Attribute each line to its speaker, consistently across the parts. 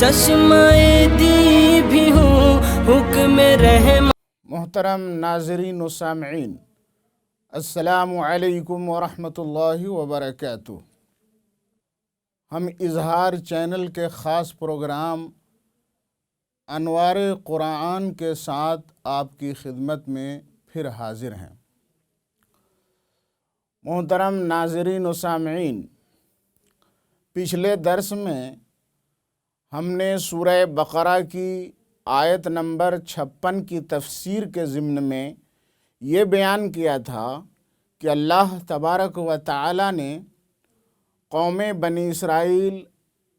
Speaker 1: چشمہ دی بھی ہوں حکم رحم۔
Speaker 2: محترم ناظرین و سامعین، السلام علیکم ورحمۃ اللہ وبرکاتہ۔ ہم اظہار چینل کے خاص پروگرام انوار قرآن کے ساتھ آپ کی خدمت میں پھر حاضر ہیں۔ محترم ناظرین و سامعین، پچھلے درس میں ہم نے سورہ بقرہ کی آیت نمبر 56 کی تفسیر کے ضمن میں یہ بیان کیا تھا کہ اللہ تبارک و تعالی نے قوم بنی اسرائیل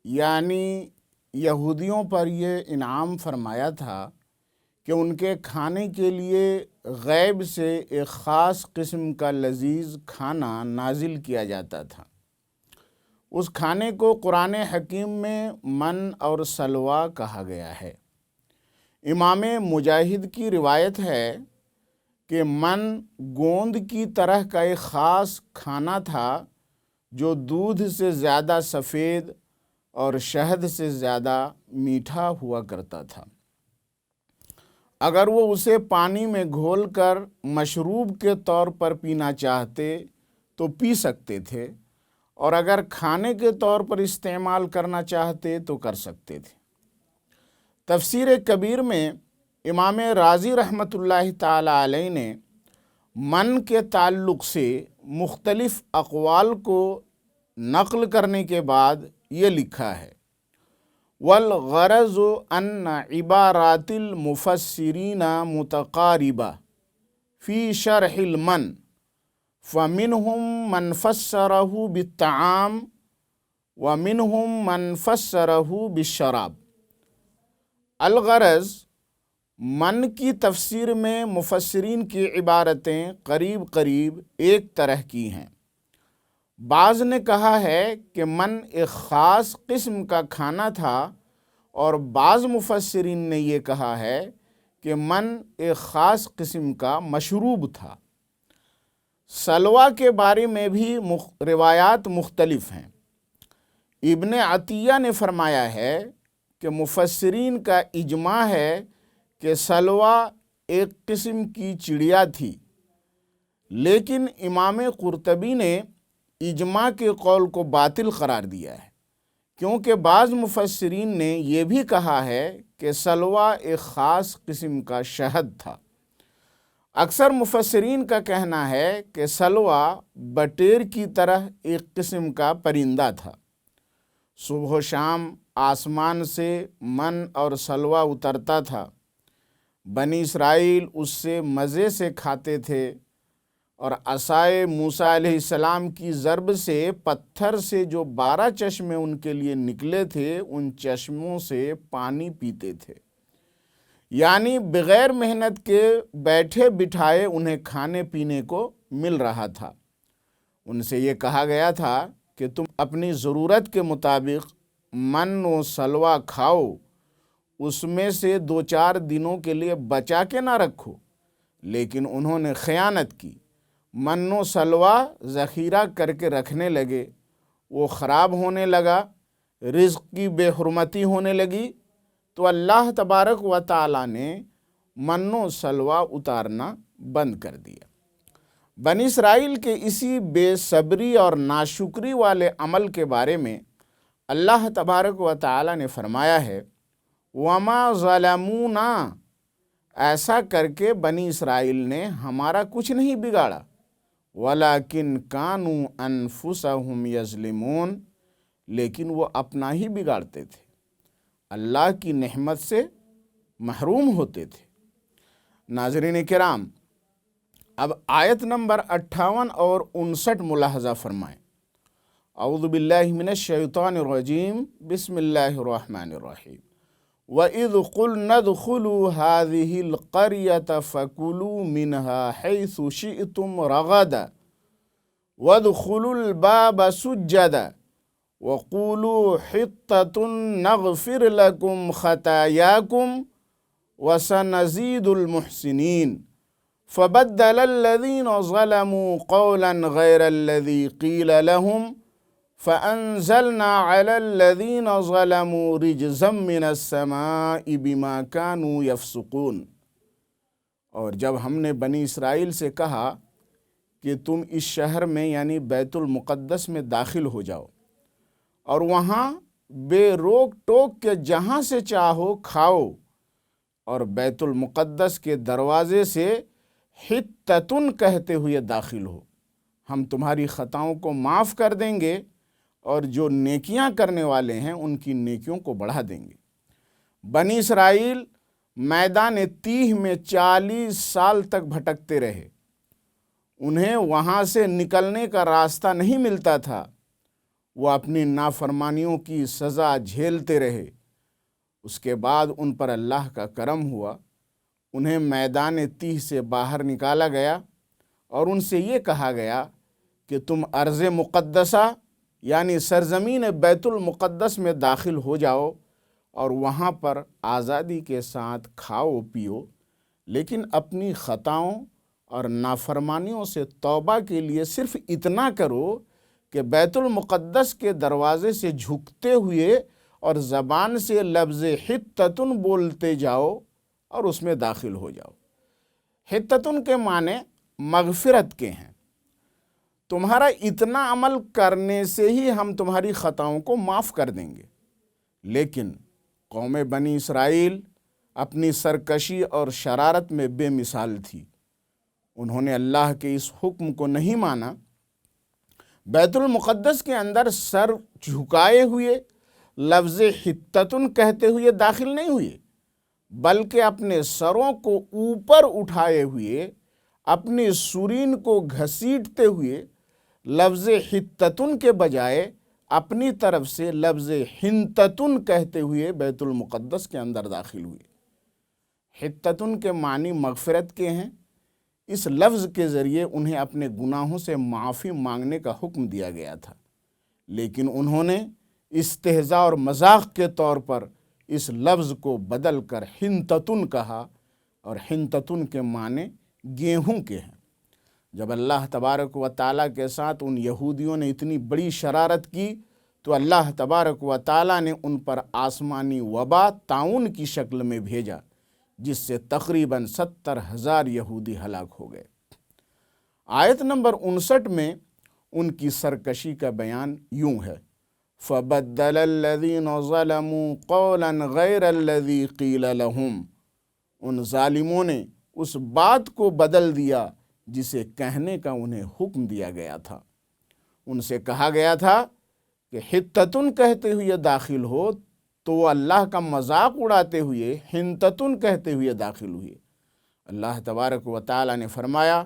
Speaker 2: یعنی یہودیوں پر یہ انعام فرمایا تھا کہ ان کے کھانے کے لیے غیب سے ایک خاص قسم کا لذیذ کھانا نازل کیا جاتا تھا۔ اس کھانے کو قرآن حکیم میں من اور سلویٰ کہا گیا ہے۔ امام مجاہد کی روایت ہے کہ من گوند کی طرح کا ایک خاص کھانا تھا جو دودھ سے زیادہ سفید اور شہد سے زیادہ میٹھا ہوا کرتا تھا۔ اگر وہ اسے پانی میں گھول کر مشروب کے طور پر پینا چاہتے تو پی سکتے تھے، اور اگر کھانے کے طور پر استعمال کرنا چاہتے تو کر سکتے تھے۔ تفسیر کبیر میں امام رازی رحمۃ اللہ تعالی علیہ نے من کے تعلق سے مختلف اقوال کو نقل کرنے کے بعد یہ لکھا ہے: والغرض ان عبارات المفسرین متقاربہ فی شرح المن فمنهم من فسرہ بالطعام ومنهم من فسرہ بالشراب۔ الغرض، من کی تفسیر میں مفسرین کی عبارتیں قریب قریب ایک طرح کی ہیں۔ بعض نے کہا ہے کہ من ایک خاص قسم کا کھانا تھا، اور بعض مفسرین نے یہ کہا ہے کہ من ایک خاص قسم کا مشروب تھا۔ سلویٰ کے بارے میں بھی روایات مختلف ہیں۔ ابن عطیہ نے فرمایا ہے کہ مفسرین کا اجماع ہے کہ سلویٰ ایک قسم کی چڑیا تھی، لیکن امام قرطبی نے اجماع کے قول کو باطل قرار دیا ہے، کیونکہ بعض مفسرین نے یہ بھی کہا ہے کہ سلویٰ ایک خاص قسم کا شہد تھا۔ اکثر مفسرین کا کہنا ہے کہ سلویٰ بٹیر کی طرح ایک قسم کا پرندہ تھا۔ صبح و شام آسمان سے من اور سلویٰ اترتا تھا، بنی اسرائیل اس سے مزے سے کھاتے تھے، اور عصائے موسیٰ علیہ السلام کی ضرب سے پتھر سے جو 12 چشمے ان کے لیے نکلے تھے، ان چشموں سے پانی پیتے تھے، یعنی بغیر محنت کے بیٹھے بٹھائے انہیں کھانے پینے کو مل رہا تھا۔ ان سے یہ کہا گیا تھا کہ تم اپنی ضرورت کے مطابق من و سلویٰ کھاؤ، اس میں سے 2-4 دنوں کے لیے بچا کے نہ رکھو، لیکن انہوں نے خیانت کی، من و سلویٰ ذخیرہ کر کے رکھنے لگے، وہ خراب ہونے لگا، رزق کی بے حرمتی ہونے لگی، تو اللہ تبارک و تعالی نے من و سلویٰ اتارنا بند کر دیا۔ بنی اسرائیل کے اسی بے صبری اور ناشکری والے عمل کے بارے میں اللہ تبارک و تعالی نے فرمایا ہے: وَمَا ظَلَمُونَا، ایسا کر کے بنی اسرائیل نے ہمارا کچھ نہیں بگاڑا، وَلَكِنْ كَانُوا أَنفُسَهُمْ يَظْلِمُونَ، لیکن وہ اپنا ہی بگاڑتے تھے، اللہ کی نعمت سے محروم ہوتے تھے۔ ناظرین کرام، اب آیت نمبر 58 اور 59 ملاحظہ فرمائیں۔ اعوذ باللہ من الشیطان الرجیم، بسم اللہ الرحمن الرحیم۔ وَإِذْ قُلْنَا ادْخُلُوا هَٰذِهِ الْقَرْيَةَ فَكُلُوا مِنْهَا حَيْثُ شِئْتُمْ رَغَدًا وَادْخُلُوا الْبَابَ سُجَّدًا وَقُولُوا حِطَّةٌ نَغْفِرْ لَكُمْ خَطَايَاكُمْ وَسَنَزِيدُ الْمُحْسِنِينَ فَبَدَّلَ الَّذِينَ ظَلَمُوا قَوْلًا غَيْرَ الَّذِي قِيلَ لَهُمْ فَأَنزَلْنَا عَلَى الَّذِينَ ظَلَمُوا رِجْزًا مِّنَ السَّمَاءِ بِمَا كَانُوا يَفْسُقُونَ۔ اور جب ہم نے بنی اسرائیل سے کہا کہ تم اس شہر میں یعنی بیت المقدس میں داخل ہو جاؤ اور وہاں بے روک ٹوک کے جہاں سے چاہو کھاؤ، اور بیت المقدس کے دروازے سے حتتن کہتے ہوئے داخل ہو، ہم تمہاری خطاؤں کو معاف کر دیں گے اور جو نیکیاں کرنے والے ہیں ان کی نیکیوں کو بڑھا دیں گے۔ بنی اسرائیل میدان تیہ میں 40 سال تک بھٹکتے رہے، انہیں وہاں سے نکلنے کا راستہ نہیں ملتا تھا، وہ اپنی نافرمانیوں کی سزا جھیلتے رہے۔ اس کے بعد ان پر اللہ کا کرم ہوا، انہیں میدان تیہ سے باہر نکالا گیا اور ان سے یہ کہا گیا کہ تم ارض مقدسہ یعنی سرزمین بیت المقدس میں داخل ہو جاؤ اور وہاں پر آزادی کے ساتھ کھاؤ پیو، لیکن اپنی خطاؤں اور نافرمانیوں سے توبہ کے لیے صرف اتنا کرو کہ بیت المقدس کے دروازے سے جھکتے ہوئے اور زبان سے لفظ حتتن بولتے جاؤ اور اس میں داخل ہو جاؤ۔ حتتن کے معنی مغفرت کے ہیں، تمہارا اتنا عمل کرنے سے ہی ہم تمہاری خطاؤں کو معاف کر دیں گے۔ لیکن قوم بنی اسرائیل اپنی سرکشی اور شرارت میں بے مثال تھی، انہوں نے اللہ کے اس حکم کو نہیں مانا، بیت المقدس کے اندر سر جھکائے ہوئے لفظ حتتن کہتے ہوئے داخل نہیں ہوئے، بلکہ اپنے سروں کو اوپر اٹھائے ہوئے، اپنی سرین کو گھسیٹتے ہوئے لفظ حتتن کے بجائے اپنی طرف سے لفظ حنتتن کہتے ہوئے بیت المقدس کے اندر داخل ہوئے۔ حتتن کے معنی مغفرت کے ہیں، اس لفظ کے ذریعے انہیں اپنے گناہوں سے معافی مانگنے کا حکم دیا گیا تھا، لیکن انہوں نے استہزاء اور مذاق کے طور پر اس لفظ کو بدل کر حنتتن کہا، اور حنتتن کے معنی گیہوں کے ہیں۔ جب اللہ تبارک و تعالیٰ کے ساتھ ان یہودیوں نے اتنی بڑی شرارت کی تو اللہ تبارک و تعالیٰ نے ان پر آسمانی وبا طاعون کی شکل میں بھیجا، جس سے تقریباً 70,000 یہودی ہلاک ہو گئے۔ آیت نمبر 59 میں ان کی سرکشی کا بیان یوں ہے، فَبَدَّلَ الَّذِينَ ظَلَمُوا قَوْلًا غَيْرَ الَّذِي قِيلَ لَهُمْ، ان ظالموں نے اس بات کو بدل دیا جسے کہنے کا انہیں حکم دیا گیا تھا۔ ان سے کہا گیا تھا کہ حتتن کہتے ہوئے داخل ہو، تو وہ اللہ کا مذاق اڑاتے ہوئے حنتتن کہتے ہوئے داخل ہوئے۔ اللہ تبارک و تعالیٰ نے فرمایا،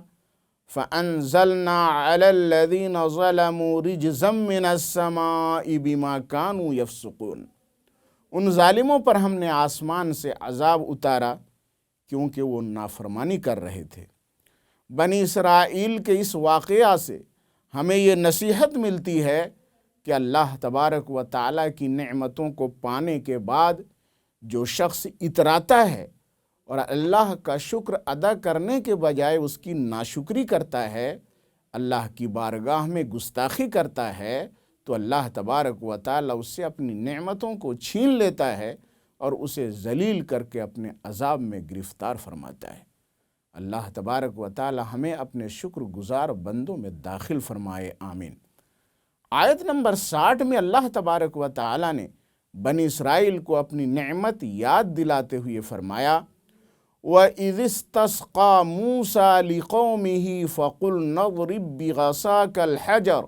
Speaker 2: فَأَنزَلْنَا عَلَى الَّذِينَ ظَلَمُوا رِجْزًا مِّنَ السَّمَاءِ بِمَا كَانُوا يَفْسُقُونَ، ان ظالموں پر ہم نے آسمان سے عذاب اتارا کیونکہ وہ نافرمانی کر رہے تھے۔ بنی اسرائیل کے اس واقعہ سے ہمیں یہ نصیحت ملتی ہے کہ اللہ تبارک و تعالیٰ کی نعمتوں کو پانے کے بعد جو شخص اتراتا ہے اور اللہ کا شکر ادا کرنے کے بجائے اس کی ناشکری کرتا ہے، اللہ کی بارگاہ میں گستاخی کرتا ہے، تو اللہ تبارک و تعالیٰ اس سے اپنی نعمتوں کو چھین لیتا ہے اور اسے ذلیل کر کے اپنے عذاب میں گرفتار فرماتا ہے۔ اللہ تبارک و تعالی ہمیں اپنے شکر گزار بندوں میں داخل فرمائے، آمین۔ آیت نمبر 60 میں اللہ تبارک و تعالی نے بنی اسرائیل کو اپنی نعمت یاد دلاتے ہوئے فرمایا، وَإِذِ اسْتَسْقَىٰ مُوسَىٰ لِقَوْمِهِ فَقُلْنَا اضْرِب بِّعَصَاكَ الْحَجَرَ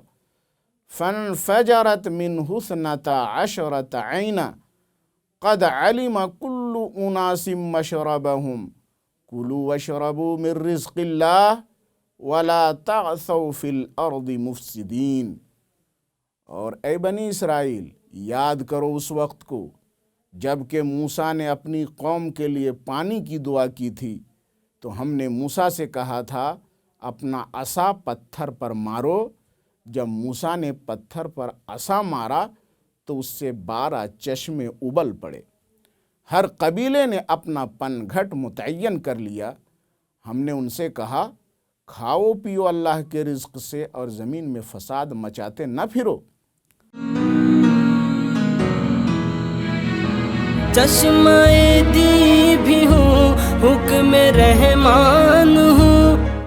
Speaker 2: فَانْفَجَرَتْ مِنْهُ 12 عَيْنًا قَدْ عَلِمَ كُلُّ أُنَاسٍ مَّشْرَبَهُمْ كُلُوا وَاشْرَبُوا مِن رِّزْقِ اللَّهِ وَلَا تَعْثَوْا فِي الْأَرْضِ مُفْسِدِينَ۔ اور اے بنی اسرائیل، یاد کرو اس وقت کو جب کہ موسیٰ نے اپنی قوم کے لیے پانی کی دعا کی تھی، تو ہم نے موسیٰ سے کہا تھا اپنا عصا پتھر پر مارو۔ جب موسیٰ نے پتھر پر عصا مارا تو اس سے 12 چشمے ابل پڑے، ہر قبیلے نے اپنا پن گھٹ متعین کر لیا۔ ہم نے ان سے کہا کھاؤ پیو اللہ کے رزق سے اور زمین میں فساد مچاتے نہ پھرو۔
Speaker 1: چشمائے دی بھی ہوں حکم رحمان